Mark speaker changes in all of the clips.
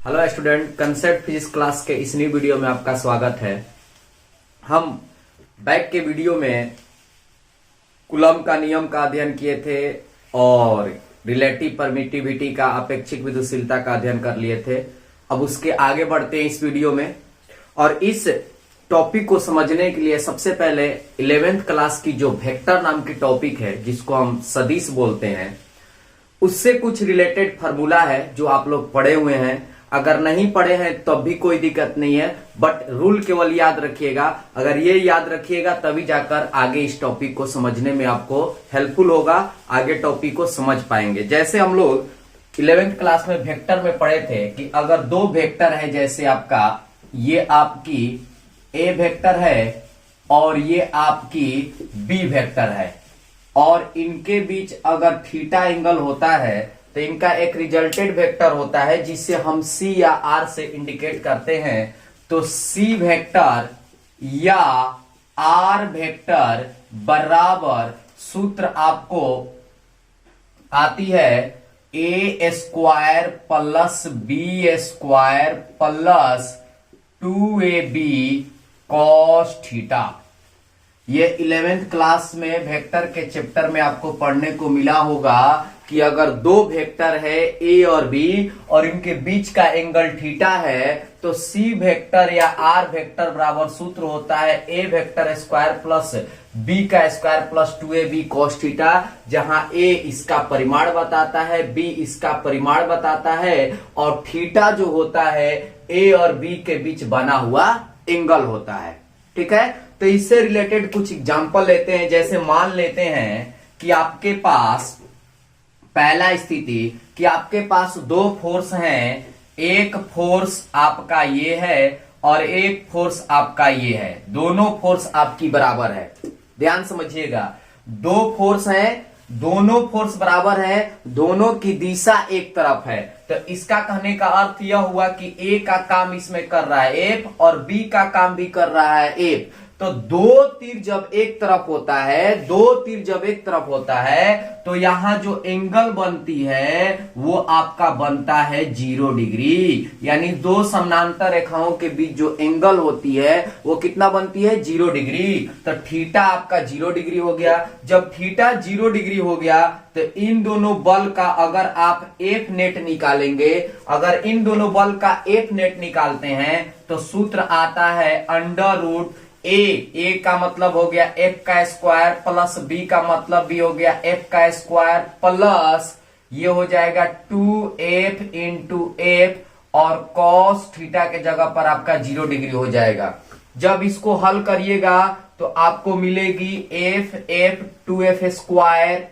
Speaker 1: Hello student, concept physics class के इस new video में आपका स्वागत है। हम बैक के वीडियो में कूलम का नियम का अध्ययन किए थे और रिलेटिव परमिटिविटी का, अपेक्षिक विद्युतशीलता का अध्ययन कर लिए थे। अब उसके आगे बढ़ते हैं इस वीडियो में, और इस टॉपिक को समझने के लिए सबसे पहले 11th क्लास की जो वेक्टर नाम की टॉपिक है, जिसको हम सदिश बोलते हैं, उससे कुछ रिलेटेड फार्मूला है जो आप लोग पढ़े हुए हैं। अगर नहीं पढ़े हैं तब भी कोई दिक्कत नहीं है, बट रूल केवल याद रखिएगा। अगर ये याद रखिएगा तभी जाकर आगे इस टॉपिक को समझने में आपको हेल्पफुल होगा, आगे टॉपिक को समझ पाएंगे। जैसे हम लोग 11th क्लास में वेक्टर में पढ़े थे कि अगर दो वेक्टर है, जैसे आपका ये आपकी ए वेक्टर है और ये आपकी बी वेक्टर है, और इनके बीच अगर थीटा एंगल होता है तो इनका एक रिजल्टेड वेक्टर होता है जिसे हम सी या आर से इंडिकेट करते हैं। तो सी वेक्टर या आर वेक्टर बराबर सूत्र आपको आती है a square plus b square plus 2ab cos theta. ये 11th क्लास में वेक्टर के चैप्टर में आपको पढ़ने को मिला होगा कि अगर दो वेक्टर है ए और बी और इनके बीच का एंगल थीटा है, तो सी वेक्टर या आर वेक्टर बराबर सूत्र होता है ए वेक्टर स्क्वायर प्लस बी का square plus 2ab cos theta, जहां ए इसका परिमाण बताता है, बी इसका परिमाण बताता है, और थीटा जो होता है ए और बी के बीच बना हुआ एंगल होता है। ठीक है, तो इससे रिलेटेड कुछ एग्जांपल लेते हैं। जैसे मान लेते हैं कि आपके पास पहला स्थिति कि आपके पास दो फोर्स हैं, एक फोर्स आपका ये है और एक फोर्स आपका ये है। दोनों फोर्स आपकी बराबर है, ध्यान समझिएगा। दो फोर्स हैं, दोनों फोर्स बराबर है, दोनों की दिशा एक तरफ है। तो इसका कहने का अर्थ यह हुआ कि ए का काम इसमें कर रहा है एफ और बी का काम भी कर रहा है एफ। तो दो तीर जब एक तरफ होता है, दो तीर जब एक तरफ होता है, तो यहां जो एंगल बनती है वो आपका बनता है 0 डिग्री। यानी दो समानांतर रेखाओं के बीच जो एंगल होती है वो कितना बनती है? 0 डिग्री। तो थीटा आपका 0 डिग्री हो गया। जब थीटा 0 डिग्री हो गया तो इन दोनों बल का अगर आप एफ नेट निकालेंगे, अगर इन दोनों बल का एफ नेट निकालते हैं तो सूत्र आता है अंडर रूट ए का मतलब हो गया एफ का स्क्वायर प्लस बी का मतलब भी हो गया एफ का स्क्वायर प्लस ये हो जाएगा 2f इंटू एफ, और कॉस थीटा के जगह पर आपका 0 डिग्री हो जाएगा। जब इसको हल करिएगा तो आपको मिलेगी एफ 2f स्क्वायर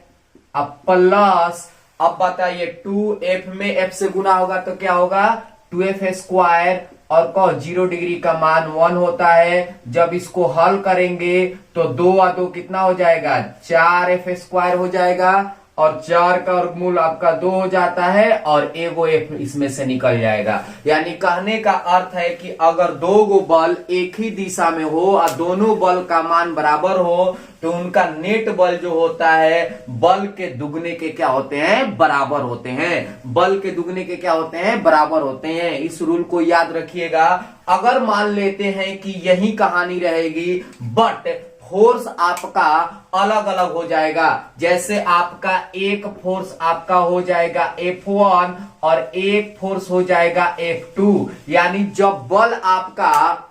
Speaker 1: अब प्लस, अब बताइए 2f में f से गुना होगा तो क्या होगा? 2f स्क्वायर, और कहो 0 डिग्री का मान 1 होता है। जब इसको हल करेंगे तो 2 और 2 कितना हो जाएगा? 4f स्क्वायर हो जाएगा, और 4 का वर्गमूल आपका 2 हो जाता है, और एगो f इसमें से निकल जाएगा। यानी कहने का अर्थ है कि अगर दो गो बल एक ही दिशा में हो और दोनों बल का मान बराबर हो तो उनका नेट बल जो होता है बल के दुगने के क्या होते हैं? बराबर होते हैं। बल के दुगने के क्या होते हैं? बराबर होते हैं। इस रूल को याद रखिएगा। अगर मान लेते हैं कि यही कहानी रहेगी बट फोर्स आपका अलग अलग हो जाएगा, जैसे आपका एक फोर्स आपका हो जाएगा F1 और एक फोर्स हो जाएगा F2, यानी जब बल आपका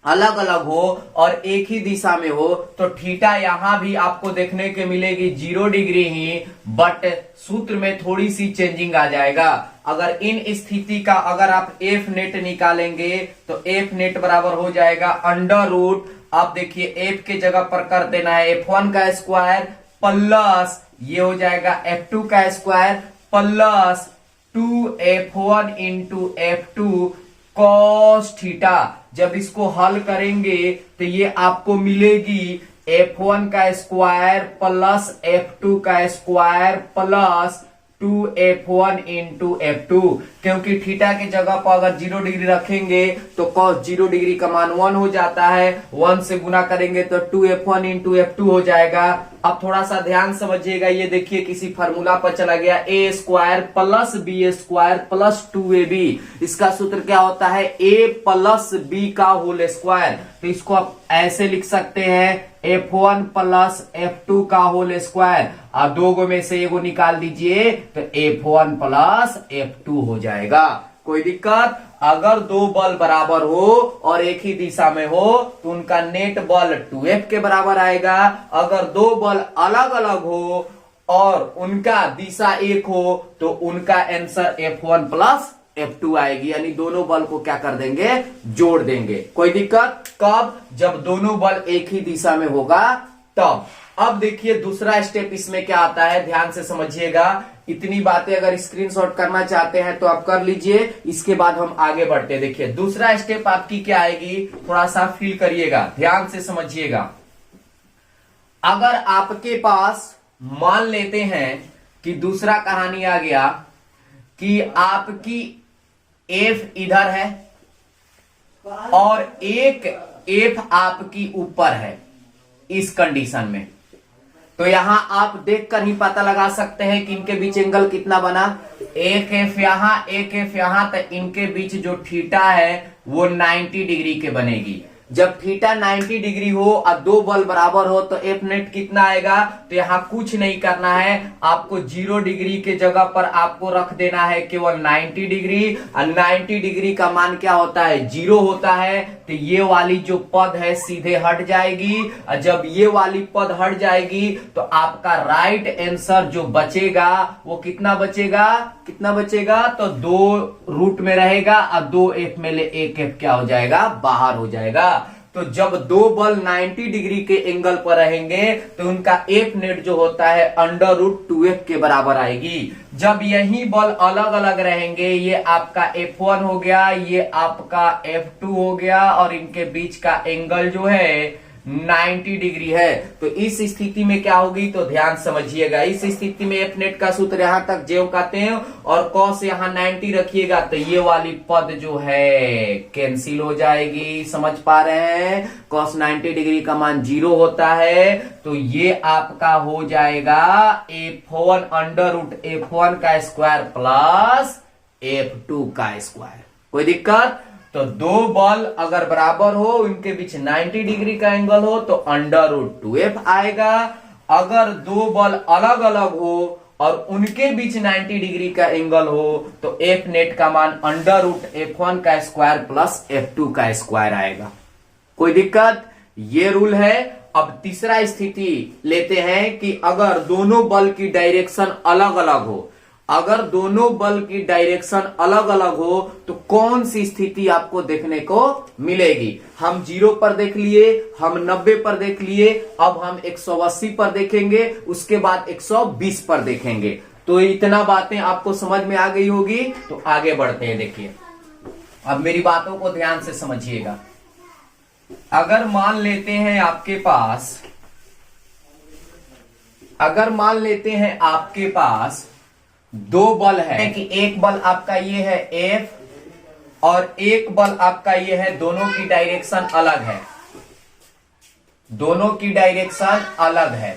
Speaker 1: अलग अलग हो और एक ही दिशा में हो तो थीटा यहां भी आपको देखने के मिलेगी 0 डिग्री ही, बट सूत्र में थोड़ी सी चेंजिंग आ जाएगा। अगर इन स्थिति का अगर आप एफ नेट निकालेंगे तो एफ नेट बराबर हो जाएगा अंडर रूट, आप देखिए एफ के जगह पर कर देना है F1 का स्क्वायर प्लस ये हो जाएगा F2 का square plus 2F1 into F2 cos theta. जब इसको हल करेंगे तो ये आपको मिलेगी F1 का स्क्वायर प्लस F2 का square plus 2F1 into F2, क्योंकि थीटा की जगह पर अगर 0 डिग्री रखेंगे तो cos 0 डिग्री का मान 1 हो जाता है, 1 से गुना करेंगे तो 2F1 इंटू F2 हो जाएगा। अब थोड़ा सा ध्यान समझिएगा, ये देखिए किसी फार्मूला पर चला गया, a square plus b square plus 2ab। इसका सूत्र क्या होता है, a प्लस बी का होल स्क्वायर। तो इसको आप ऐसे लिख सकते हैं, f1 प्लस f2 का होल स्क्वायर। और दो गो में से एगो निकाल दीजिए तो f1 प्लस f2 हो जाएगा। कोई दिक्कत? अगर दो बल बराबर हो और एक ही दिशा में हो तो उनका नेट बल 2f के बराबर आएगा। अगर दो बल अलग अलग हो और उनका दिशा एक हो तो उनका आंसर f1 प्लस f2 आएगी, यानी दोनों बल को क्या कर देंगे, जोड़ देंगे। कोई दिक्कत? कब? जब दोनों बल एक ही दिशा में होगा तब। अब देखिए दूसरा स्टेप इसमें क्या आता है, ध्यान से समझिएगा। इतनी बातें अगर स्क्रीनशॉट करना चाहते हैं तो आप कर लीजिए, इसके बाद हम आगे बढ़ते हैं। देखिए दूसरा स्टेप आपकी क्या आएगी, थोड़ा सा फील करिएगा, ध्यान से समझिएगा। अगर आपके पास मान लेते हैं कि दूसरा कहानी आ गया कि आपकी एफ इधर है और एक एफ आपकी ऊपर है, इस कंडीशन में तो यहां आप देखकर ही पता लगा सकते हैं कि इनके बीच एंगल कितना बना, एक एफ यहां एक एफ यहां, तो इनके बीच जो थीटा है वो 90 डिग्री के बनेगी। जब थीटा 90 डिग्री हो और दो बल बराबर हो तो एफ नेट कितना आएगा, तो यहाँ कुछ नहीं करना है, आपको 0 डिग्री के जगह पर आपको रख देना है केवल 90 डिग्री। और 90 डिग्री का मान क्या होता है, 0 होता है। तो ये वाली जो पद है सीधे हट जाएगी, और जब ये वाली पद हट जाएगी तो आपका राइट आंसर जो बचेगा वो कितना बचेगा, कितना बचेगा, तो 2 रूट में रहेगा और 2 एफ में ले एक एफ क्या हो जाएगा, बाहर हो जाएगा। तो जब दो बल 90 डिग्री के एंगल पर रहेंगे तो उनका एफ नेट जो होता है √2f के बराबर आएगी। जब यही बल अलग अलग रहेंगे, ये आपका f1 हो गया, ये आपका f2 हो गया, और इनके बीच का एंगल जो है 90 डिग्री है। तो इस स्थिति में क्या होगी, तो ध्यान समझिएगा। इस स्थिति में एफ नेट का सूत्र यहां तक जेव कहते हैं और कॉस यहां 90 रखिएगा तो ये वाली पद जो है कैंसिल हो जाएगी। समझ पा रहे हैं, कॉस 90 डिग्री का मान 0 होता है। तो ये आपका हो जाएगा f1 √f1 का स्क्वायर प्लस f2 का स्क्वायर। कोई दिक्कत? तो दो बल अगर बराबर हो, उनके बीच 90 डिग्री का एंगल हो तो √2f आएगा। अगर दो बल अलग अलग हो और उनके बीच 90 डिग्री का एंगल हो तो एफ नेट का मान √f1 का स्क्वायर प्लस f2 का स्क्वायर आएगा। कोई दिक्कत? ये रूल है। अब तीसरा स्थिति लेते हैं कि अगर दोनों बल की डायरेक्शन अलग अलग हो, अगर दोनों बल की डायरेक्शन अलग अलग हो तो कौन सी स्थिति आपको देखने को मिलेगी। हम 0 पर देख लिए, हम 90 पर देख लिए, अब हम 180 पर देखेंगे, उसके बाद 120 पर देखेंगे। तो इतना बातें आपको समझ में आ गई होगी। तो आगे बढ़ते हैं। देखिए अब मेरी बातों को ध्यान से समझिएगा। अगर मान लेते हैं आपके पास, अगर मान लेते हैं आपके पास दो बल है कि एक बल आपका ये है F और एक बल आपका ये है, दोनों की डायरेक्शन अलग है, दोनों की डायरेक्शन अलग है,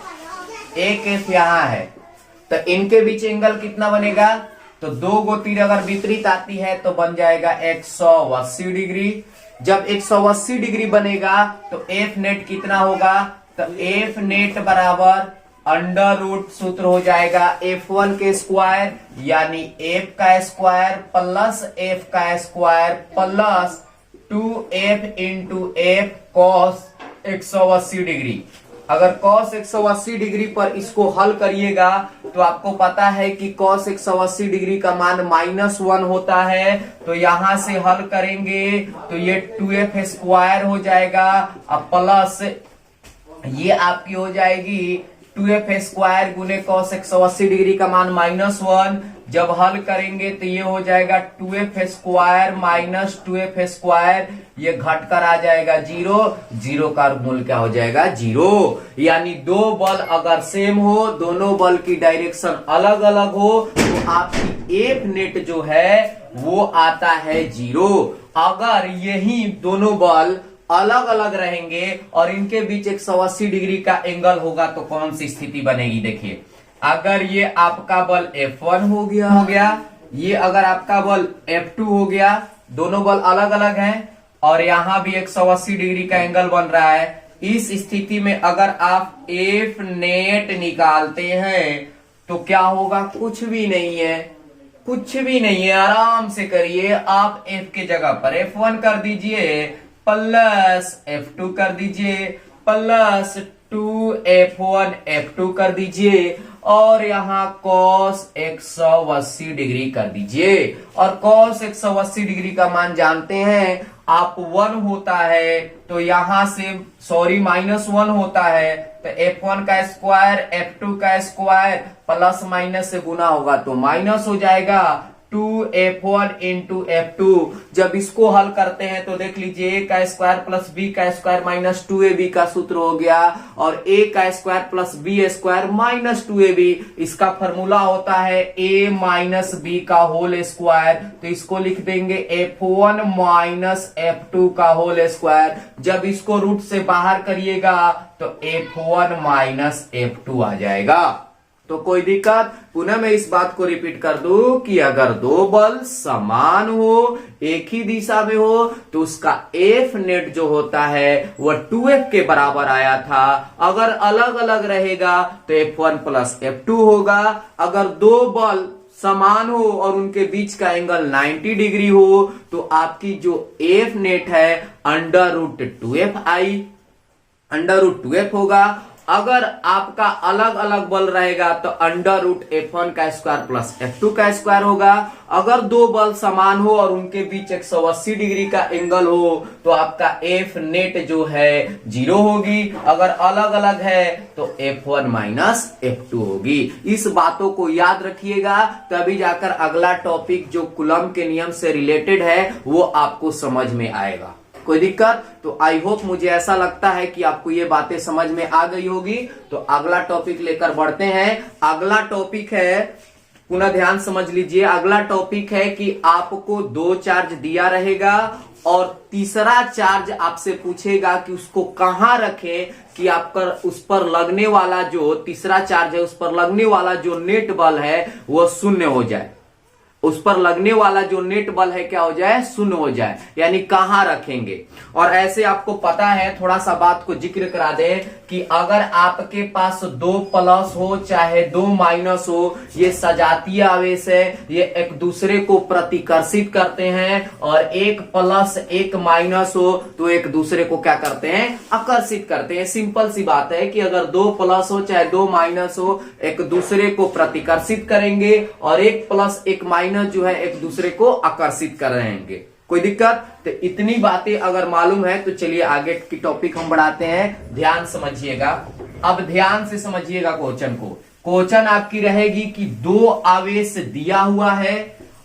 Speaker 1: एक F यहां है, तो इनके बीच एंगल कितना बनेगा, तो दो गो तीर अगर विपरीत आती है तो बन जाएगा 180 डिग्री। जब 180 डिग्री बनेगा तो एफ नेट कितना होगा, तो एफ नेट बराबर √ सूत्र हो जाएगा f1 के स्क्वायर यानी f का स्क्वायर प्लस f का square plus 2f into f cos 180 degree. अगर cos 180 डिग्री पर इसको हल करिएगा तो आपको पता है कि cos 180 डिग्री का मान -1 होता है। तो यहां से हल करेंगे तो ये 2f स्क्वायर हो जाएगा अब प्लस ये आपकी हो जाएगी 2f स्क्वायर गुने cos 180 डिग्री का मान -1। जब हल करेंगे तो ये हो जाएगा 2f square minus 2f square, ये घटकर आ जाएगा 0, 0 का मूल क्या हो जाएगा 0। यानी दो बल अगर सेम हो, दोनों बल की डायरेक्शन अलग अलग हो तो आपकी एफ नेट जो है वो आता है 0। अगर यही दोनों बल अलग अलग रहेंगे और इनके बीच 180 डिग्री का एंगल होगा तो कौन सी स्थिति बनेगी? देखिए, अगर ये आपका बल F1 हो गया, ये अगर आपका बल F2 हो गया, दोनों बल अलग अलग हैं और यहां भी 180 डिग्री का एंगल बन रहा है। इस स्थिति में अगर आप F नेट निकालते हैं तो क्या होगा? कुछ भी नहीं है, कुछ भी नहीं है। आराम से करिए, आप F के जगह पर F1 कर दीजिए प्लस F2 कर दीजिए प्लस 2F1 F2 कर दीजिए और यहां cos 180 डिग्री कर दीजिए। और cos 180 डिग्री का मान जानते हैं आप, 1 होता है तो यहां से -1 होता है तो F1 का स्क्वायर F2 का स्क्वायर प्लस माइनस से गुना होगा तो माइनस हो जाएगा 2F1 इंटू F2। जब इसको हल करते हैं तो देख लीजिए, a का स्क्वायर प्लस b का स्क्वायर माइनस 2ab का सूत्र हो गया और a का square plus b square minus 2ab। इसका फॉर्मूला होता है a माइनस b का होल स्क्वायर, तो इसको लिख देंगे F1 माइनस F2 का होल स्क्वायर। जब इसको रूट से बाहर करिएगा तो F1 माइनस F2 आ जाएगा। तो कोई दिक्कत? पुनः मैं इस बात को रिपीट कर दूं कि अगर दो बल समान हो, एक ही दिशा में हो, तो उसका F नेट जो होता है वह 2F के बराबर आया था। अगर अलग अलग रहेगा तो F1 प्लस F2 होगा। अगर दो बल समान हो और उनके बीच का एंगल 90 डिग्री हो तो आपकी जो F नेट है √2F होगा। अगर आपका अलग अलग बल रहेगा तो √F1 का स्क्वायर प्लस F2 का स्क्वायर होगा। अगर दो बल समान हो और उनके बीच 180 डिग्री का एंगल हो तो आपका F नेट जो है 0 होगी। अगर अलग अलग है तो F1 माइनस F2 होगी। इस बातों को याद रखिएगा, तभी जाकर अगला टॉपिक जो कूलम्ब के नियम से रिलेटेड है वो आपको समझ में आएगा। कोई दिक्कत? तो आई होप, मुझे ऐसा लगता है कि आपको ये बातें समझ में आ गई होगी। तो अगला टॉपिक लेकर बढ़ते हैं। अगला टॉपिक है, पुनः ध्यान समझ लीजिए, अगला टॉपिक है कि आपको दो चार्ज दिया रहेगा और तीसरा चार्ज आपसे पूछेगा कि उसको कहां रखें कि आपका उस पर लगने वाला जो तीसरा चार्ज है, उस पर लगने वाला जो नेट बल है वह शून्य हो जाए। उस पर लगने वाला जो नेट बल है क्या हो जाए? शून्य हो जाए। यानी कहां रखेंगे? और ऐसे आपको पता है, थोड़ा सा बात को जिक्र करा दे कि अगर आपके पास 2 प्लस हो चाहे 2 माइनस हो, ये सजातीय आवेश है, ये एक दूसरे को प्रतिकर्षित करते हैं और 1 प्लस 1 माइनस हो तो एक दूसरे को क्या करते हैं? आकर्षित करते हैं। सिंपल सी बात है कि अगर 2 प्लस हो चाहे 2 माइनस हो, एक दूसरे को प्रतिकर्षित करेंगे और 1 प्लस 1 माइनस जो है एक दूसरे को आकर्षित कर रहेंगे। कोई दिक्कत? तो इतनी बातें अगर मालूम है तो चलिए आगे की टॉपिक हम बढ़ाते हैं। ध्यान समझिएगा, अब ध्यान से समझिएगा क्वेश्चन को। क्वेश्चन आपकी रहेगी कि 2 आवेश दिया हुआ है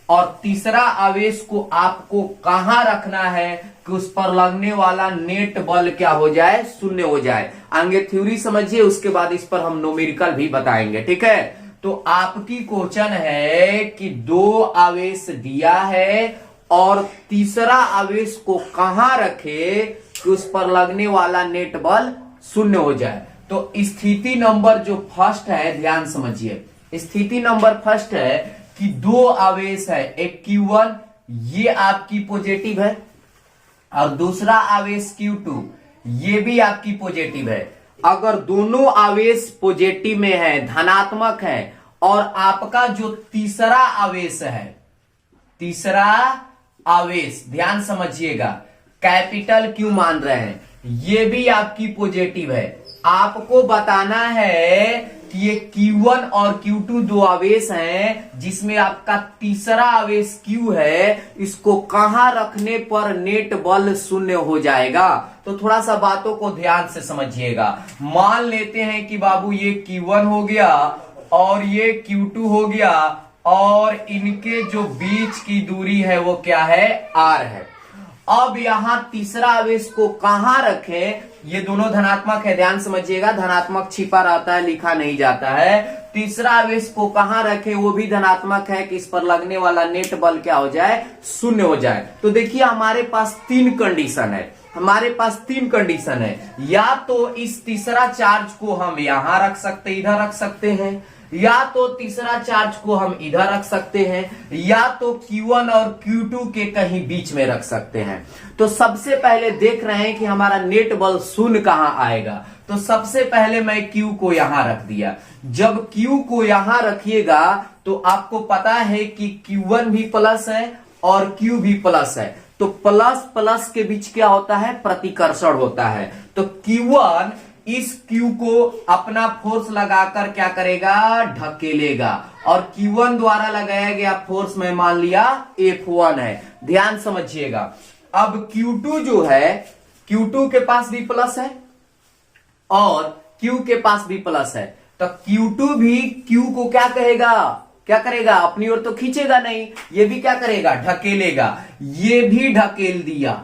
Speaker 1: और तीसरा आवेश को आपको कहां रखना है कि उस पर लगने वाला नेट बल क्या हो जाए? शून्य हो जाए। आगे थ्योरी समझिए, उसके बाद इस पर हम न्यूमेरिकल भी बताएंगे। ठीक है? तो आपकी क्वेश्चन है कि 2 आवेश दिया है और तीसरा आवेश को कहां रखे कि उस पर लगने वाला नेट बल शून्य हो जाए। तो स्थिति नंबर जो फर्स्ट है, ध्यान समझिए, स्थिति नंबर फर्स्ट है कि 2 आवेश है, एक Q1 ये आपकी पॉजिटिव है और दूसरा आवेश Q2 ये भी आपकी पॉजिटिव है। अगर दोनों आवेश पॉजिटिव में है, धनात्मक है, और आपका जो तीसरा आवेश है, तीसरा आवेश ध्यान समझिएगा, कैपिटल क्यू मान रहे हैं, ये भी आपकी पॉजिटिव है। आपको बताना है कि ये Q1 और Q2 दो आवेश हैं जिसमें आपका तीसरा आवेश Q है, इसको कहां रखने पर नेट बल शून्य हो जाएगा। तो थोड़ा सा बातों को ध्यान से समझिएगा। मान लेते हैं कि बाबू ये Q1 हो गया और ये Q2 हो गया और इनके जो बीच की दूरी है वो क्या है? R है। अब यहां तीसरा आवेश को कहां रखें? ये दोनों धनात्मक है, ध्यान समझिएगा, धनात्मक छिपा रहता है, लिखा नहीं जाता है। तीसरा आवेश को कहां रखें? वो भी धनात्मक है कि इस पर लगने वाला नेट बल क्या हो जाए? शून्य हो जाए। तो देखिए हमारे पास 3 कंडीशन है। हमारे पास तीन कंडीशन है, या तो इस तीसरा चार्ज को हम यहां रख सकते, इधर रख सकते हैं, या तो तीसरा चार्ज को हम इधर रख सकते हैं, या तो Q1 और Q2 के कहीं बीच में रख सकते हैं। तो सबसे पहले देख रहे हैं कि हमारा नेट बल शून्य कहां आएगा। तो सबसे पहले मैं Q को यहां रख दिया। जब Q को यहां रखिएगा तो आपको पता है कि Q1 भी प्लस है और Q भी प्लस है, तो प्लस प्लस के बीच क्या होता है, प्रतिकर्षण होता है। तो Q1 इस Q को अपना फोर्स लगाकर क्या करेगा, ढकेलेगा, और Q1 द्वारा लगाया गया फोर्स में मान लिया F1 है। ध्यान समझिएगा। अब Q2 जो है, Q2 के पास भी प्लस है और Q के पास भी प्लस है, तो Q2 भी Q को क्या करेगा, अपनी ओर तो खींचेगा नहीं, ये भी क्या करेगा, ढकेलेगा। ये भी ढकेल दिया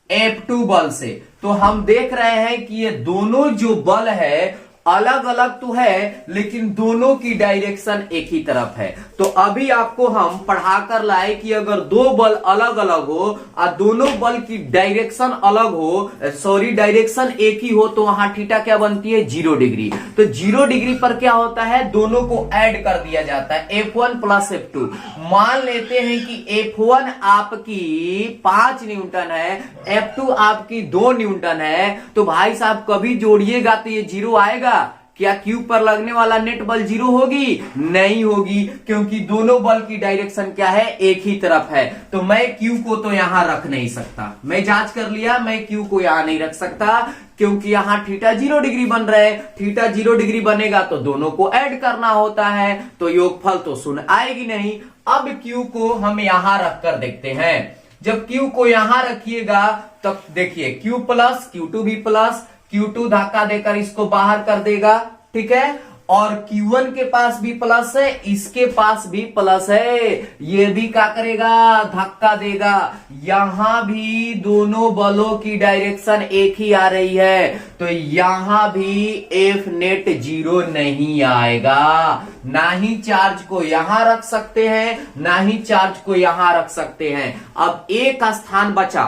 Speaker 1: F2 बल से। तो हम देख रहे हैं कि ये दोनों जो बल है अलग अलग तो है, लेकिन दोनों की डायरेक्शन एक ही तरफ है। तो अभी आपको हम पढ़ाकर लाए कि अगर दो बल अलग अलग हो और दोनों बल की डायरेक्शन अलग हो, डायरेक्शन एक ही हो, तो वहां थीटा क्या बनती है, 0 डिग्री। तो 0 डिग्री पर क्या होता है, दोनों को ऐड कर दिया जाता है, F1 प्लस F2। मान लेते हैं कि F1 आपकी 5 न्यूटन है, F2 आपकी 2 न्यूटन है, तो भाई साहब कभी जोड़िएगा तो ये 0 आएगा। क्या Q पर लगने वाला नेट बल 0 होगी, नहीं होगी, क्योंकि दोनों बल की डायरेक्शन क्या है, एक ही तरफ है। तो मैं Q को तो यहां रख नहीं सकता, मैं जांच कर लिया, मैं Q को यहां नहीं रख सकता, क्योंकि यहां थीटा 0 डिग्री बन रहा है। थीटा 0 डिग्री बनेगा तो दोनों को ऐड करना होता है, तो योगफल तो शून्य आएगी नहीं। अब Q को हम यहां रखकर देखते हैं। जब Q को यहां रखिएगा तब देखिए Q प्लस, Q2 भी प्लस, Q2 धक्का देकर इसको बाहर कर देगा, ठीक है, और Q1 के पास भी प्लस है, इसके पास भी प्लस है, ये भी क्या करेगा, धक्का देगा। यहां भी दोनों बलों की डायरेक्शन एक ही आ रही है, तो यहां भी F नेट 0 नहीं आएगा। ना ही चार्ज को यहां रख सकते हैं, ना ही चार्ज को यहां रख सकते हैं। अब एक स्थान बचा,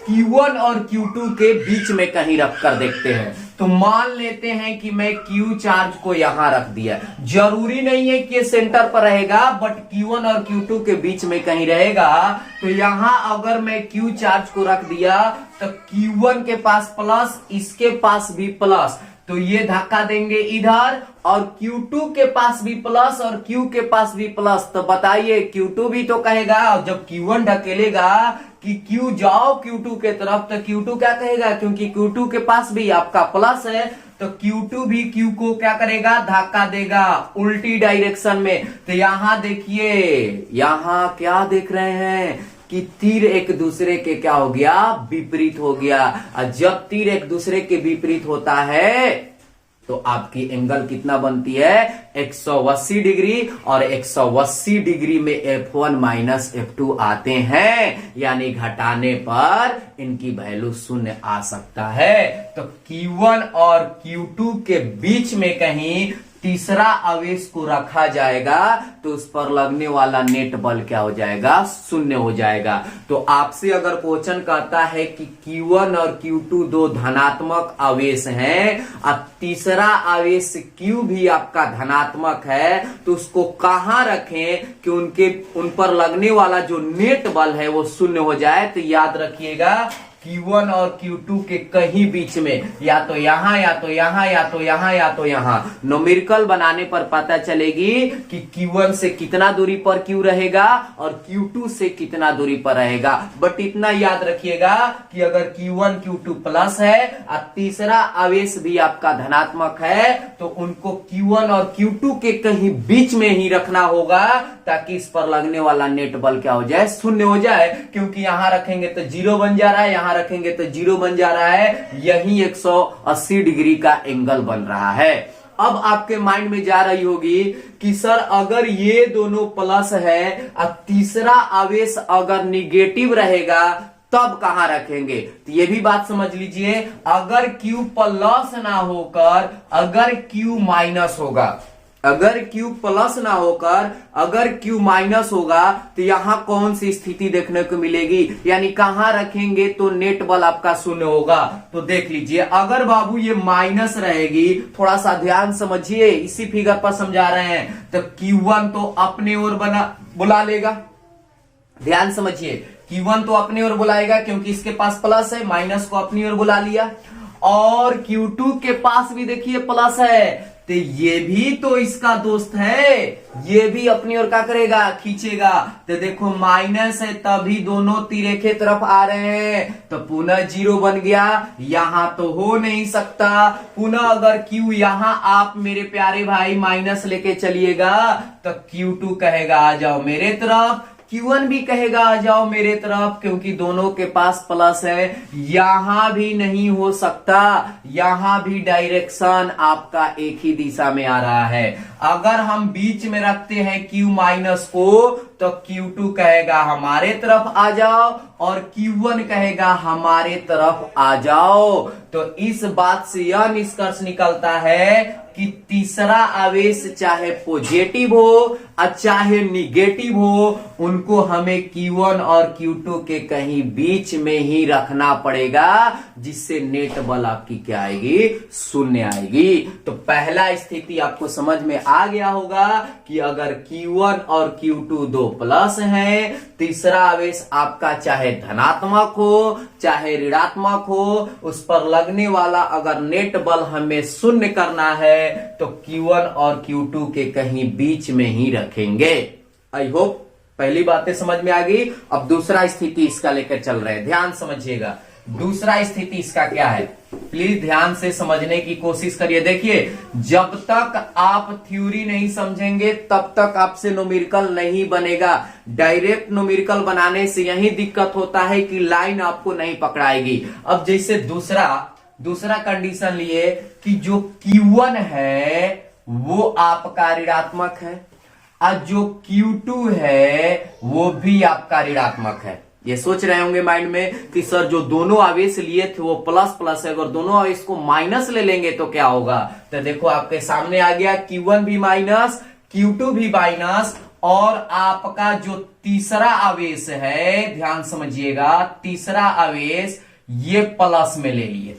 Speaker 1: Q1 और Q2 के बीच में कहीं रख कर देखते हैं। तो मान लेते हैं कि मैं Q चार्ज को यहां रख दिया। जरूरी नहीं है कि ये सेंटर पर रहेगा, बट Q1 और Q2 के बीच में कहीं रहेगा। तो यहां अगर मैं Q चार्ज को रख दिया तो Q1 के पास प्लस, इसके पास भी प्लस, तो ये धक्का देंगे इधर, और Q2 के पास भी प्लस और Q के पास भी प्लस। तो बताइए Q2 भी तो कहेगा, और जब Q1 ढकेलेगा कि Q जाओ Q2 के तरफ, तो Q2 क्या कहेगा, क्योंकि Q2 के पास भी आपका प्लस है, तो Q2 भी Q को क्या करेगा, धक्का देगा उल्टी डायरेक्शन में। तो यहां देखिए, यहां क्या देख रहे हैं कि तीर एक दूसरे के क्या हो गया, विपरीत हो गया। और जब तीर एक दूसरे के विपरीत होता है तो आपकी एंगल कितना बनती है, 180 डिग्री, और 180 डिग्री में F1 माइनस F2 आते हैं, यानी घटाने पर इनकी वैल्यू शून्य आ सकता है। तो Q1 और Q2 के बीच में कहीं तीसरा आवेश को रखा जाएगा, तो उस पर लगने वाला नेट बल क्या हो जाएगा, शून्य हो जाएगा। तो आपसे अगर क्वेश्चन कहता है कि Q1 और Q2 दो धनात्मक आवेश हैं और तीसरा आवेश Q भी आपका धनात्मक है, तो उसको कहां रखें कि उन पर लगने वाला जो नेट बल है वो शून्य हो जाए। तो याद रखिएगा Q1 और Q2 के कहीं बीच में, या तो यहां, या तो यहां, या तो यहां, या तो यहां। न्यूमेरिकल बनाने पर पता चलेगी कि Q1 से कितना दूरी पर Q रहेगा और Q2 से कितना दूरी पर रहेगा। बट इतना याद रखिएगा कि अगर Q1 Q2 प्लस है और तीसरा आवेश भी आपका धनात्मक है, तो उनको Q1 और Q2 के कहीं बीच में ही रखना होगा, ताकि इस पर लगने वाला नेट बल क्या हो जाए, शून्य हो जाए। क्योंकि यहां रखेंगे तो 0 बन जा रहा है, यहां रखेंगे तो 0 बन जा रहा है, यही 180 डिग्री का एंगल बन रहा है। अब आपके माइंड में जा रही होगी कि सर अगर ये दोनों प्लस है और तीसरा आवेश अगर निगेटिव रहेगा तब कहां रखेंगे। तो ये भी बात समझ लीजिए, अगर Q प्लस ना होकर अगर Q माइनस होगा, अगर Q प्लस ना होकर अगर Q माइनस होगा तो यहां कौन सी स्थिति देखने को मिलेगी, यानी कहां रखेंगे तो नेट बल आपका शून्य होगा। तो देख लीजिए, अगर बाबू ये माइनस रहेगी, थोड़ा सा ध्यान समझिए, इसी फिगर पर समझा रहे हैं, तो Q1 तो अपने ओर बुला लेगा। ध्यान समझिए, Q1 तो अपनी ओर बुलाएगा क्योंकि इसके पास प्लस है, माइनस को अपनी ओर बुला लिया। और Q2 के पास भी देखिए प्लस है, तो ये भी तो इसका दोस्त है, ये भी अपनी ओर क्या करेगा, खींचेगा। तो देखो माइनस है तभी दोनों तीर एक ही तरफ आ रहे हैं, तो पुनः जीरो बन गया, यहां तो हो नहीं सकता। पुनः अगर Q यहां आप मेरे प्यारे भाई माइनस लेके चलिएगा तो Q2 कहेगा आ जाओ मेरे तरफ, Q1 भी कहेगा आ जाओ मेरे तरफ, क्योंकि दोनों के पास प्लस है। यहां भी नहीं हो सकता, यहां भी डायरेक्शन आपका एक ही दिशा में आ रहा है। अगर हम बीच में रखते हैं Q माइनस को तो Q2 कहेगा हमारे तरफ आ जाओ और Q1 कहेगा हमारे तरफ आ जाओ। तो इस बात से यह निष्कर्ष निकलता है कि तीसरा आवेश चाहे पॉजिटिव हो और चाहे निगेटिव हो, उनको हमें Q1 और Q2 के कहीं बीच में ही रखना पड़ेगा, जिससे नेट बल आपकी क्या आएगी, शून्य आएगी। तो पहला स्थिति आपको समझ में आ गया होगा कि अगर Q1 और Q2 दो प्लस है, तीसरा आवेश आपका चाहे धनात्मक हो चाहे ऋणात्मक हो, उस पर लगने वाला अगर नेट बल हमें शून्य करना है तो Q1 और Q2 के कहीं बीच में ही रखेंगे। आई होप पहली बातें समझ में आ गई। अब दूसरा स्थिति इसका लेकर चल रहे हैं, ध्यान समझिएगा। दूसरा स्थिति इसका क्या है, प्लीज ध्यान से समझने की कोशिश करिए। देखिए, जब तक आप थ्योरी नहीं समझेंगे तब तक आपसे न्यूमेरिकल नहीं बनेगा। डायरेक्ट न्यूमेरिकल बनाने से यही दिक्कत होता है कि लाइन आपको नहीं पकड़ाएगी। अब जैसे दूसरा कंडीशन लिए कि जो Q1 है वो आपका ऋणात्मक है और जो Q2 है वो भी आपका ऋणात्मक है। ये सोच रहे होंगे माइंड में कि सर जो दोनों आवेश लिए थे वो प्लस प्लस है, अगर दोनों आवेश को माइनस ले लेंगे तो क्या होगा। तो देखो आपके सामने आ गया, Q1 भी माइनस Q2 भी माइनस, और आपका जो तीसरा आवेश है, ध्यान समझिएगा, तीसरा आवेश ये प्लस में ले लिए,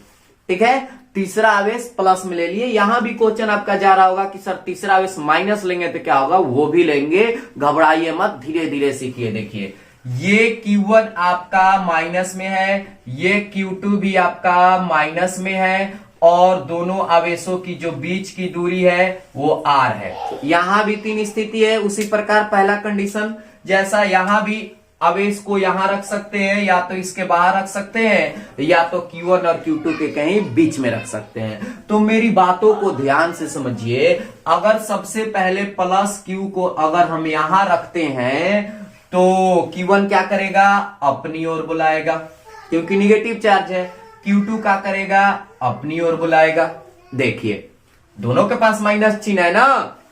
Speaker 1: ठीक है, तीसरा आवेश प्लस में ले लिए। यहां भी क्वेश्चन आपका जा रहा होगा कि सर तीसरा आवेश माइनस लेंगे तो क्या होगा, वो भी लेंगे, घबराइए मत, धीरे धीरे सीखिए। देखिए, ये Q1 आपका माइनस में है, ये Q2 भी आपका माइनस में है, और दोनों आवेशों की जो बीच की दूरी है वो R है। यहां भी तीन स्थिति है, उसी प्रकार पहला कंडीशन जैसा यहां भी आवेश को यहां रख सकते हैं, या तो इसके बाहर रख सकते हैं, या तो Q1 और Q2 के कहीं बीच में रख सकते हैं। तो मेरी बातों को ध्यान से समझिए। अगर सबसे पहले प्लस Q को अगर हम यहां रखते हैं तो Q1 क्या करेगा, अपनी ओर बुलाएगा क्योंकि निगेटिव चार्ज है। Q2 क्या करेगा, अपनी ओर बुलाएगा। देखिए, दोनों के पास माइनस चिन्ह है ना,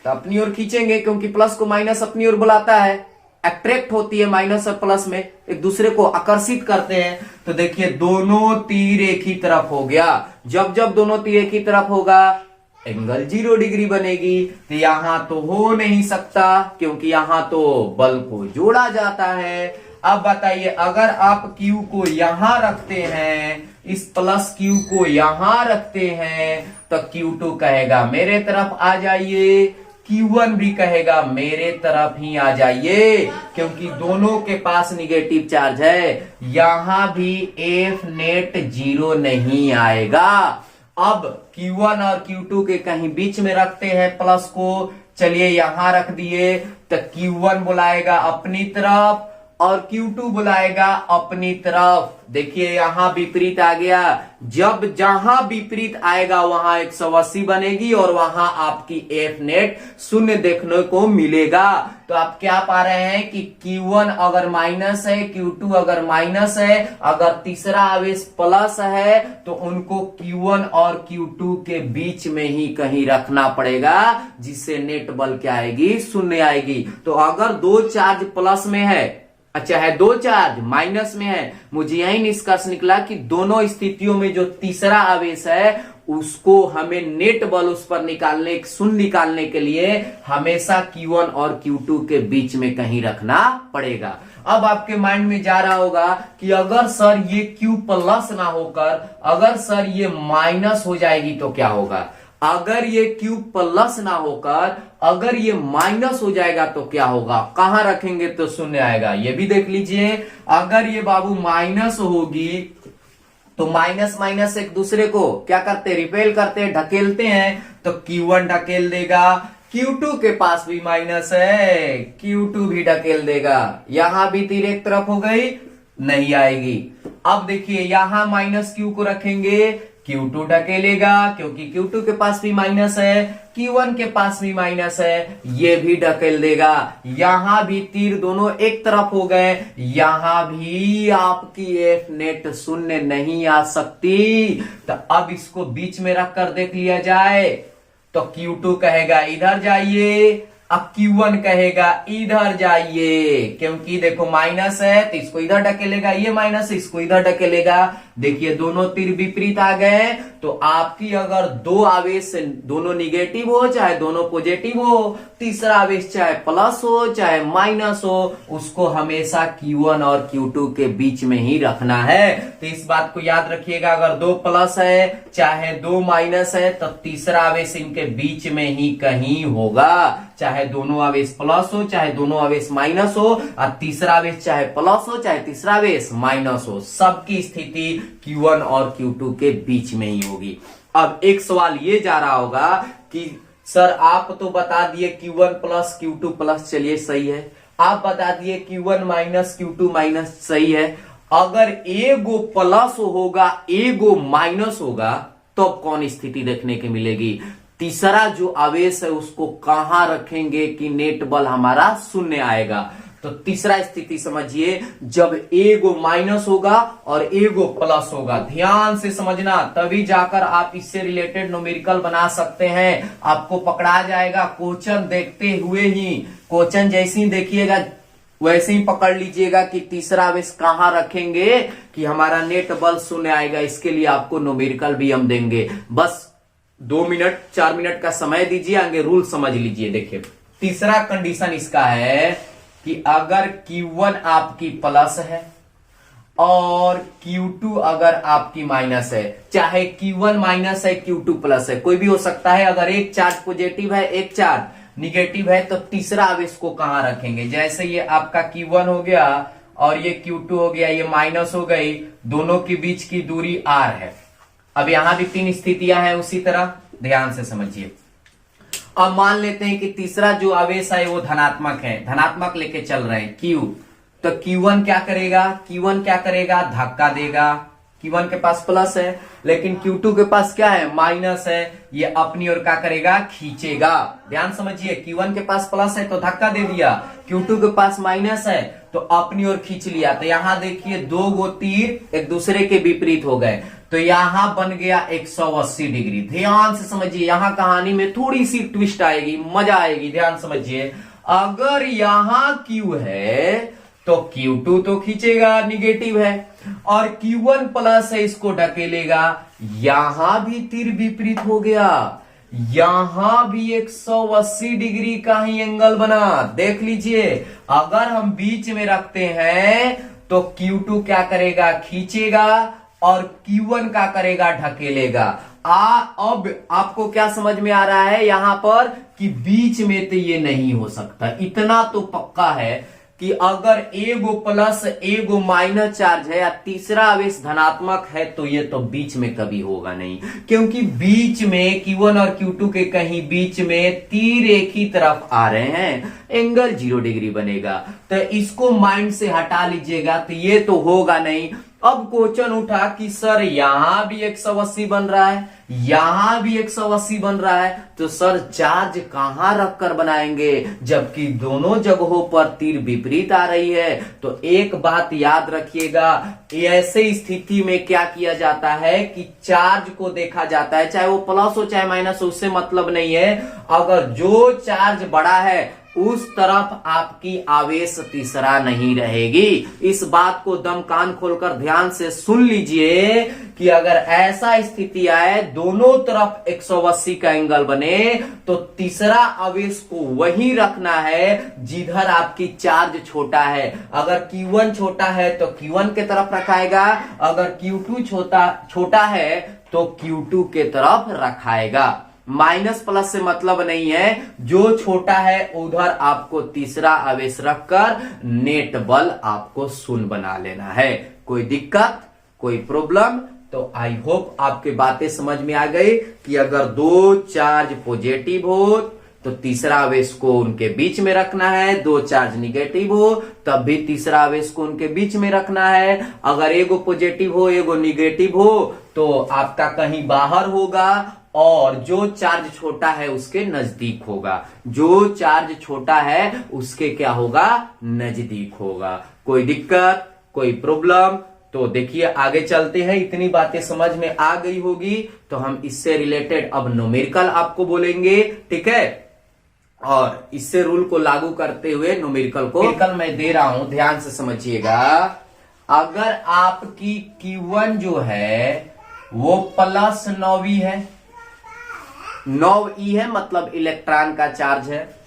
Speaker 1: तो अपनी ओर खींचेंगे क्योंकि प्लस को माइनस अपनी ओर बुलाता है, अट्रैक्ट होती है माइनस और प्लस में, एक दूसरे को आकर्षित करते हैं। तो देखिए, दोनों तीर एक ही तरफ हो गया। जब जब दोनों तीर एक ही तरफ होगा एंगल 0 डिग्री बनेगी। तो यहां तो हो नहीं सकता क्योंकि यहां तो बल को जोड़ा जाता है। अब बताइए, अगर आप Q को यहां रखते हैं, इस प्लस Q को यहां रखते हैं, तो Q2 कहेगा मेरे तरफ आ जाइए, Q1 भी कहेगा मेरे तरफ ही आ जाइए, क्योंकि दोनों के पास निगेटिव चार्ज है। यहां भी F नेट 0 नहीं आएगा। अब Q1 और Q2 के कहीं बीच में रखते हैं प्लस को, चलिए यहां रख दिए, तो Q1 बुलाएगा अपनी तरफ और Q2 बुलाएगा अपनी तरफ। देखिए, यहां विपरीत आ गया। जब जहां विपरीत आएगा वहां 180 बनेगी और वहां आपकी F नेट 0 देखने को मिलेगा। तो आप क्या पा रहे हैं कि Q1 अगर माइनस है, Q2 अगर माइनस है, अगर तीसरा आवेश प्लस है, तो उनको Q1 और Q2 के बीच में ही कहीं रखना पड़ेगा, जिससे नेट बल क्या आएगी, 0 आएगी। तो अगर दो चार्ज प्लस में है, अच्छा है, दो चार्ज माइनस में है, मुझे यही निष्कर्ष निकला कि दोनों स्थितियों में जो तीसरा आवेश है उसको हमें नेट बल उस पर निकालने, शून्य निकालने के लिए हमेशा Q1 और Q2 के बीच में कहीं रखना पड़ेगा। अब आपके माइंड में जा रहा होगा कि अगर सर ये Q प्लस ना होकर अगर सर ये माइनस हो जाएगी तो क्या होगा? अगर ये Q प्लस ना होकर अगर ये माइनस हो जाएगा तो क्या होगा? कहां रखेंगे तो शून्य आएगा? ये भी देख लीजिए, अगर ये बाबू माइनस होगी तो माइनस माइनस एक दूसरे को क्या करते हैं? रिपेल करते हैं, ढकेलते हैं। तो Q1 ढकेल देगा, Q2 के पास भी माइनस है, Q2 भी ढकेल देगा। यहां भी तीर एक तरफ हो गई, नहीं आएगी। अब देखिए यहां माइनस Q को रखेंगे, Q2 ढकेलेगा क्योंकि Q2 के पास भी माइनस है, Q1 के पास भी माइनस है, ये भी ढकेल देगा। यहां भी तीर दोनों एक तरफ हो गए, यहां भी आपकी एफ नेट शून्य नहीं आ सकती। तो अब इसको बीच में रख कर देख लिया जाए तो Q2 कहेगा इधर जाइए, अब Q1 कहेगा इधर जाइए, क्योंकि देखो माइनस है तो इसको इधर ढकेलेगा, ये माइनस है इसको इधर ढकेलेगा। देखिए दोनों तीर विपरीत आ गए। तो आपकी अगर दो आवेश दोनों निगेटिव हो चाहे दोनों पॉजिटिव हो, तीसरा आवेश चाहे प्लस हो चाहे माइनस हो, उसको हमेशा Q1 और Q2 के बीच में ही रखना है। तो इस बात को याद रखिएगा, अगर दो प्लस है चाहे दो माइनस है तो तीसरा आवेश इनके बीच में ही कहीं होगा। चाहे दोनों आवेश प्लस हो चाहे दोनों आवेश माइनस हो, और तीसरा आवेश चाहे प्लस हो चाहे तीसरा आवेश माइनस हो, सबकी स्थिति Q1 और Q2 के बीच में ही होगी। अब एक सवाल ये जा रहा होगा कि सर आप तो बता दिए Q1 प्लस Q2 प्लस, चलिए सही है। आप बता दिए Q1 माइनस Q2 माइनस, सही है। अगर एगो प्लस होगा एगो माइनस होगा तो कौन स्थिति देखने के मिलेगी? तीसरा जो आवेश है उसको कहां रखेंगे कि नेट बल हमारा शून्य आएगा? तो तीसरा स्थिति समझिए, जब एगो माइनस होगा और एगो प्लस होगा। ध्यान से समझना, तभी जाकर आप इससे रिलेटेड न्यूमेरिकल बना सकते हैं। आपको पकड़ा जाएगा क्वेश्चन देखते हुए ही, क्वेश्चन जैसे ही देखिएगा वैसे ही पकड़ लीजिएगा कि तीसरा आवेश कहां रखेंगे कि हमारा नेट बल शून्य आएगा। इसके लिए आपको न्यूमेरिकल भी हम देंगे, बस 2 मिनट 4 मिनट का समय दीजिए, आगे रूल समझ लीजिए। देखिए तीसरा कंडीशन इसका है कि अगर Q1 आपकी प्लस है और Q2 अगर आपकी माइनस है, चाहे Q1 माइनस है Q2 प्लस है, कोई भी हो सकता है। अगर एक चार्ज पॉजिटिव है एक चार्ज निगेटिव है तो तीसरा आवेश को कहां रखेंगे? जैसे ये आपका Q1 हो गया और ये Q2 हो गया, ये माइनस हो गई, दोनों के बीच की दूरी R है। अब यहां भी 3 स्थितियां हैं उसी तरह, ध्यान से समझिए। अब मान लेते हैं कि तीसरा जो आवेश है वो धनात्मक है, धनात्मक लेके चल रहे हैं Q, तो Q1 क्या करेगा? Q1 क्या करेगा? धक्का देगा। Q1 के पास प्लस है लेकिन Q2 के पास क्या है? माइनस है। ये अपनी ओर क्या करेगा? खींचेगा। ध्यान समझिए, Q1 के पास प्लस है तो धक्का दे दिया, Q2 के पास माइनस है तो अपनी ओर खींच लिया। तो यहां देखिए 2 गो तीर एक दूसरे के विपरीत हो गए, तो यहां बन गया 180 डिग्री। ध्यान से समझिए, यहां कहानी में थोड़ी सी ट्विस्ट आएगी, मजा आएगी। ध्यान समझिए, अगर यहां Q है तो Q2 तो खींचेगा, निगेटिव है, और Q1 प्लस है इसको ढकेलेगा। यहां भी तीर विपरीत हो गया, यहां भी 180 डिग्री का ही एंगल बना। देख लीजिए, अगर हम बीच में रखते हैं तो Q2 क्या करेगा? खींचेगा, और Q1 क्या करेगा? ढकेलेगा। अब आपको क्या समझ में आ रहा है यहां पर कि बीच में तो ये नहीं हो सकता। इतना तो पक्का है कि अगर एगो प्लस एगो माइनस चार्ज है या तीसरा आवेश धनात्मक है तो ये तो बीच में कभी होगा नहीं, क्योंकि बीच में Q1 और Q2 के कहीं बीच में तीर एक ही तरफ आ रहे हैं, एंगल 0 डिग्री बनेगा। तो इसको माइंड से हटा लीजिएगा, तो ये तो होगा नहीं। अब क्वेश्चन उठा कि सर यहां भी 180 बन रहा है, यहां भी 180 बन रहा है, तो सर चार्ज कहां रखकर बनाएंगे जबकि दोनों जगहों पर तीर विपरीत आ रही है? तो एक बात याद रखिएगा, ऐसे स्थिति में क्या किया जाता है कि चार्ज को देखा जाता है, चाहे वो प्लस हो चाहे माइनस हो, उससे मतलब नहीं है। अगर जो चार्ज बड़ा है उस तरफ आपकी आवेश तीसरा नहीं रहेगी। इस बात को दम कान खोलकर ध्यान से सुन लीजिए कि अगर ऐसा स्थिति आए दोनों तरफ 180 का एंगल बने तो तीसरा आवेश को वहीं रखना है जिधर आपकी चार्ज छोटा है। अगर Q1 छोटा है तो Q1 के तरफ रखाएगा, अगर Q2 छोटा है तो Q2 के तरफ रखाएगा। माइनस प्लस से मतलब नहीं है, जो छोटा है उधर आपको तीसरा आवेश रखकर नेट बल आपको शून्य बना लेना है। कोई दिक्कत, कोई प्रॉब्लम? तो आई होप आपके बातें समझ में आ गई कि अगर दो चार्ज पॉजिटिव हो तो तीसरा आवेश को उनके बीच में रखना है, दो चार्ज निगेटिव हो तब भी तीसरा आवेश को उनके बीच में रखना है। अगर एगो पॉजिटिव हो एगो निगेटिव हो तो आपका कहीं बाहर होगा और जो चार्ज छोटा है उसके नजदीक होगा, जो चार्ज छोटा है उसके क्या होगा, नजदीक होगा। कोई दिक्कत, कोई प्रॉब्लम? तो देखिए आगे चलते हैं। इतनी बातें समझ में आ गई होगी तो हम इससे रिलेटेड अब न्यूमेरिकल आपको बोलेंगे, ठीक है? और इससे रूल को लागू करते हुए न्यूमेरिकल मैं दे रहा हूं, ध्यान से समझिएगा। अगर आपकी Q1 जो है वो प्लस 9e है, 9e है मतलब इलेक्ट्रॉन का चार्ज है,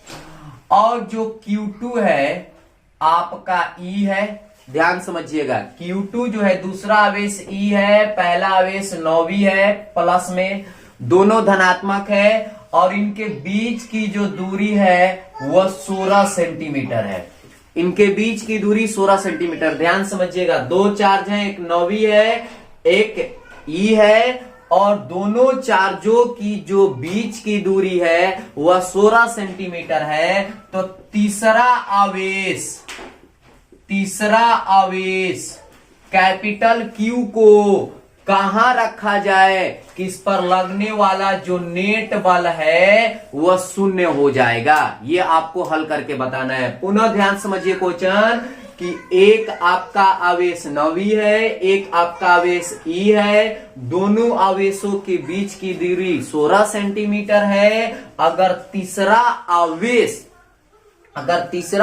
Speaker 1: और जो Q2 है आपका E है। ध्यान समझिएगा, Q2 जो है दूसरा आवेश E है, पहला आवेश 9e है प्लस में, दोनों धनात्मक है और इनके बीच की जो दूरी है वह 16 सेंटीमीटर है। इनके बीच की दूरी 16 सेंटीमीटर। ध्यान समझिएगा, दो चार्ज हैं, एक 9e है एक E है, और दोनों चार्जों की जो बीच की दूरी है वह 16 सेंटीमीटर है। तो तीसरा आवेश कैपिटल Q को कहां रखा जाए कि इस पर लगने वाला जो नेट बल है वह शून्य हो जाएगा। ये आपको हल करके बताना है। पुनः ध्यान समझिए क्वेश्चन कि एक आपका आवेश 9e है, एक आपका आवेश E है, दोनों आवेशों के बीच की दूरी 16 सेंटीमीटर है। अगर तीसरा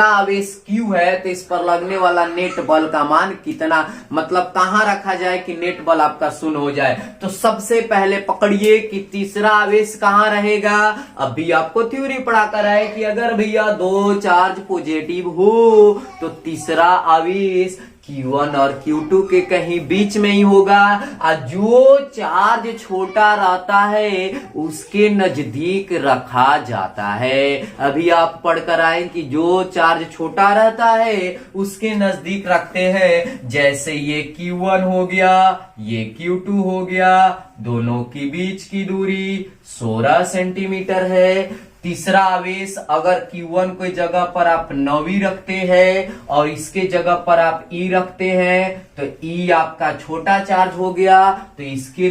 Speaker 1: आवेश Q है तो इस पर लगने वाला नेट बल का मान कितना, मतलब कहां रखा जाए कि नेट बल आपका शून्य हो जाए। तो सबसे पहले पकड़िए कि तीसरा आवेश कहां रहेगा। अभी आपको थ्योरी पढ़ाकर आए कि अगर भैया दो चार्ज पॉजिटिव हो तो तीसरा आवेश Q1 और Q2 के कहीं बीच में ही होगा, और जो चार्ज छोटा रहता है उसके नजदीक रखा जाता है। अभी आप पढ़कर आए कि जो चार्ज छोटा रहता है उसके नजदीक रखते हैं। जैसे ये Q1 हो गया, ये Q2 हो गया, दोनों के बीच की दूरी 16 सेंटीमीटर है। तीसरा आवेश अगर Q1 कोई जगह पर आप 9e रखते हैं और इसके जगह पर आप E रखते हैं तो E आपका छोटा चार्ज हो गया। तो इसके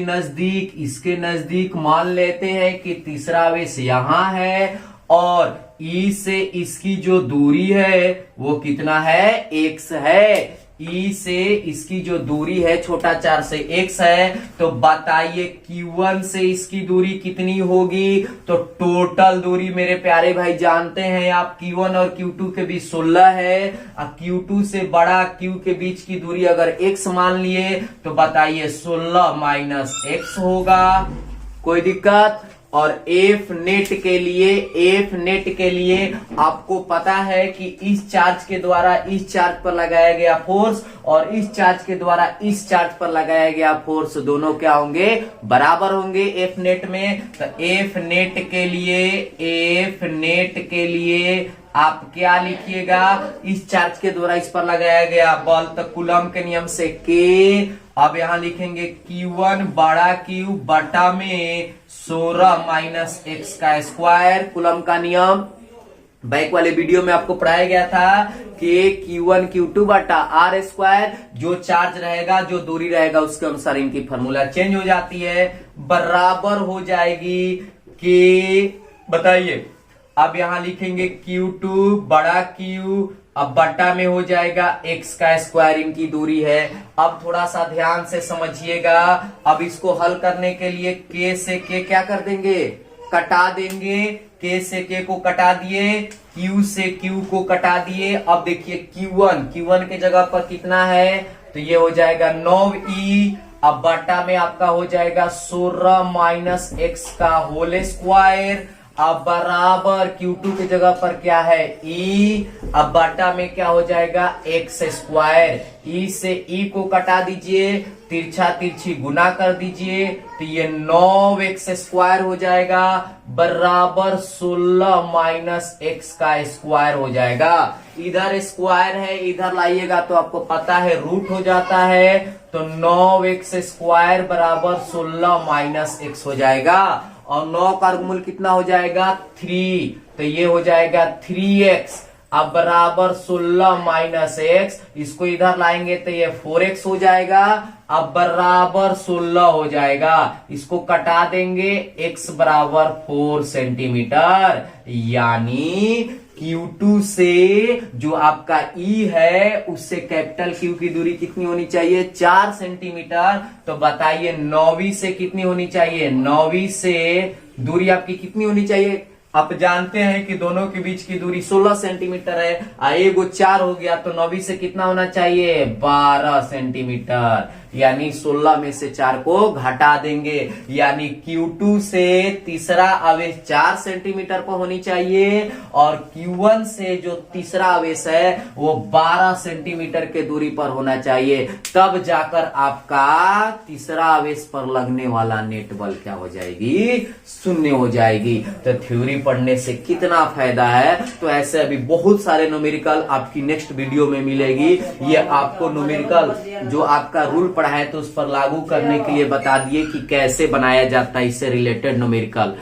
Speaker 1: नजदीक मान लेते हैं कि तीसरा आवेश यहां है, और E से इसकी जो दूरी है वो कितना है, x है। E से इसकी जो दूरी है छोटा चार्ज से x है। तो बताइए Q1 से इसकी दूरी कितनी होगी। तो टोटल दूरी मेरे प्यारे भाई जानते हैं आप, Q1 और Q2 के बीच 16 है, और Q2 से बड़ा Q के बीच की दूरी अगर x मान लिए तो बताइए 16 माइनस x होगा। कोई दिक्कत? और एफ नेट के लिए आपको पता है कि इस चार्ज के द्वारा इस चार्ज पर लगाया गया फोर्स और इस चार्ज के द्वारा इस चार्ज पर लगाया गया फोर्स दोनों क्या होंगे, बराबर होंगे एफ नेट में। तो एफ नेट के लिए आप क्या लिखिएगा, इस चार्ज के द्वारा इस पर लगाया गया बल, तो कूलम के नियम से K। अब यहां लिखेंगे Q1 बड़ा Q बटा में 16 माइनस x का स्क्वायर, कूलम का नियम। बैक वाले वीडियो में आपको पढ़ाया गया था कि Q1 Q2 बटा R स्क्वायर, जो चार्ज रहेगा जो दूरी रहेगा उसके अनुसार इनकी फॉर्मूला चेंज हो जाती है, बराबर हो जाएगी K। बताइए अब यहां लिखेंगे Q2 बड़ा Q, अब बटा में हो जाएगा x का स्क्वायर, इनकी दूरी है। अब थोड़ा सा ध्यान से समझिएगा, अब इसको हल करने के लिए K से K क्या कर देंगे, कटा देंगे, K से K को कटा दिए, Q से Q को कटा दिए। अब देखिए Q1 के जगह पर कितना है, तो ये हो जाएगा 9E। अब बटा में आपका हो जाएगा 16 माइनस x का होल स्क्वायर। अब बराबर Q2 की जगह पर क्या है, E। अब बटा में क्या हो जाएगा, x स्क्वायर। E से E को कटा दीजिए, तिरछा तिरछी गुना कर दीजिए, तो ये 9x स्क्वायर हो जाएगा बराबर 16 माइनस x का स्क्वायर हो जाएगा। इधर स्क्वायर है, इधर लाइएगा तो आपको पता है रूट हो जाता है, तो 9x स्क्वायर बराबर 16 माइनस x हो जाएगा। और 9 का वर्गमूल कितना हो जाएगा, 3, तो ये हो जाएगा 3x। अब बराबर 16 माइनस x, इसको इधर लाएंगे तो ये 4x हो जाएगा। अब बराबर 16 हो जाएगा, इसको कटा देंगे, x बराबर 4 सेंटीमीटर। यानी Q2 से जो आपका E है उससे कैपिटल Q की दूरी कितनी होनी चाहिए, 4 सेंटीमीटर। तो बताइए 9वीं से कितनी होनी चाहिए, 9वीं से दूरी आपकी कितनी होनी चाहिए। आप जानते हैं कि दोनों के बीच की दूरी 16 सेंटीमीटर है, एगो 4 हो गया, तो 9वीं से कितना होना चाहिए, 12 सेंटीमीटर। यानी 16 में से 4 को घटा देंगे, यानी Q2 से तीसरा आवेश 4 सेंटीमीटर पर होनी चाहिए, और Q1 से जो तीसरा आवेश है वो 12 सेंटीमीटर के दूरी पर होना चाहिए। तब जाकर आपका तीसरा आवेश पर लगने वाला नेट बल क्या हो जाएगी, 0 हो जाएगी। तो थ्योरी पढ़ने से कितना फायदा है, तो ऐसे अभी बहुत सारे न्यूमेरिकल आपकी नेक्स्ट वीडियो में मिलेगी। ये आपको न्यूमेरिकल जो आपका रूल पढ़ा है तो उस पर लागू करने के लिए बता दिए कि कैसे बनाया जाता है इससे रिलेटेड न्यूमेरिकल।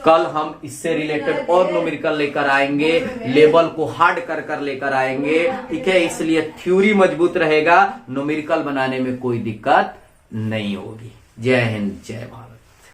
Speaker 1: कल हम इससे रिलेटेड और न्यूमेरिकल लेकर आएंगे, लेवल को हार्ड कर कर लेकर आएंगे, ठीक है। इसलिए थ्योरी मजबूत रहेगा, न्यूमेरिकल बनाने में कोई दिक्कत नहीं होगी। जय हिंद, जय भारत।